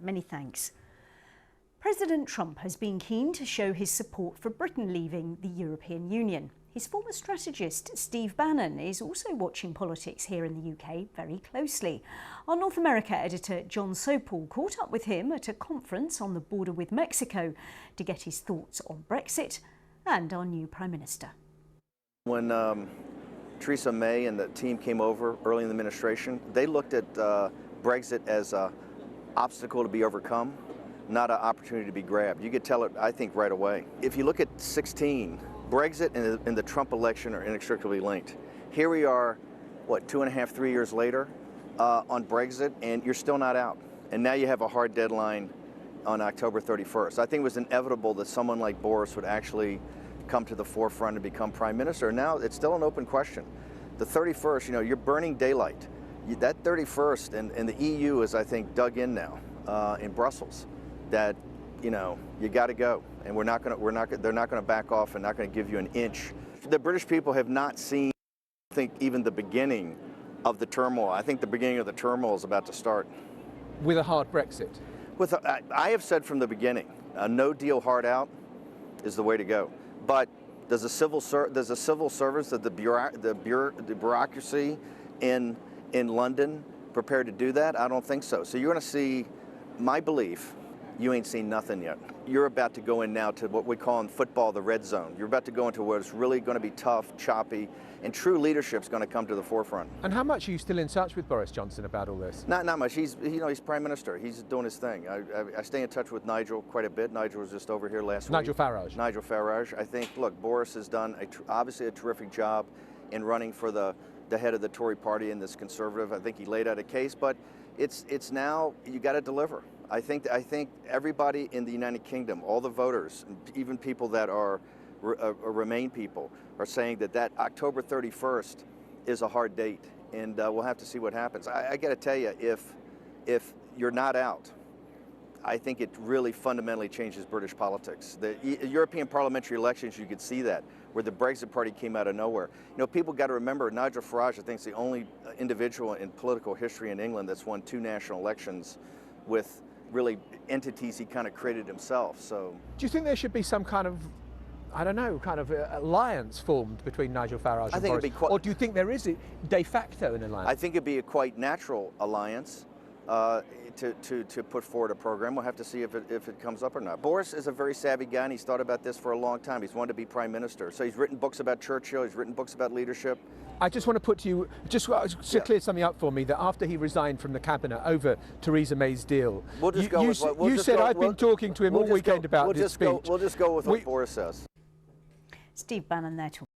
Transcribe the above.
Many thanks. President Trump has been keen to show his support for Britain leaving the European Union. His former strategist, Steve Bannon, is also watching politics here in the UK very closely. Our North America editor, John Sopel, caught up with him at a conference on the border with Mexico to get his thoughts on Brexit and our new Prime Minister. When Theresa May and the team came over early in the administration, they looked at Brexit as an obstacle to be overcome, not an opportunity to be grabbed. You could tell it, I think, right away. If you look at 16, Brexit and the Trump election are inextricably linked. Here we are, what, 2.5, 3 years later on Brexit, and you're still not out. And now you have a hard deadline on October 31st. I think it was inevitable that someone like Boris would actually come to the forefront and become Prime Minister. Now it's still an open question. The 31st, you know, you're burning daylight. That 31st, and the EU is, I think, dug in now in Brussels, that, you know, you got to go, and they're not going to back off and not going to give you an inch. The British people have not seen, I think, even the beginning of the turmoil. I think the beginning of the turmoil is about to start. With a hard Brexit? I have said from the beginning, a no deal hard out is the way to go. But does the civil servants, the bureaucracy in London prepared to do that? I don't think so. So you're going to see, my belief, you ain't seen nothing yet. You're about to go in now to what we call in football the red zone. You're about to go into where it's really going to be tough, choppy, and true leadership's going to come to the forefront. And how much are you still in touch with Boris Johnson about all this? Not much. He's Prime Minister. He's doing his thing. I stay in touch with Nigel quite a bit. Nigel was just over here last week. Nigel Farage. Nigel Farage. I think, look, Boris has done obviously a terrific job in running for the head of the Tory party and this Conservative. I think he laid out a case, but it's now you got to deliver. I think everybody in the United Kingdom, all the voters, even people that are Remain people, are saying that October 31st is a hard date, and we'll have to see what happens. I got to tell you, if you're not out, I think it really fundamentally changes British politics. The European parliamentary elections, you could see that, where the Brexit party came out of nowhere. You know, people got to remember, Nigel Farage, I think, is the only individual in political history in England that's won 2 national elections with really entities he kind of created himself. So, do you think there should be some kind of, I don't know, kind of alliance formed between Nigel Farage and Boris? Or do you think there is de facto an alliance? I think it'd be a quite natural alliance to put forward a program. We'll have to see if it comes up or not. Boris is a very savvy guy, and he's thought about this for a long time. He's wanted to be Prime Minister. So he's written books about Churchill, he's written books about leadership. I just want to put to you, just to clear something up for me, that after he resigned from the cabinet over Theresa May's deal, you said I've been talking to him all weekend about this speech. We'll just go with what Boris says. Steve Bannon there talking.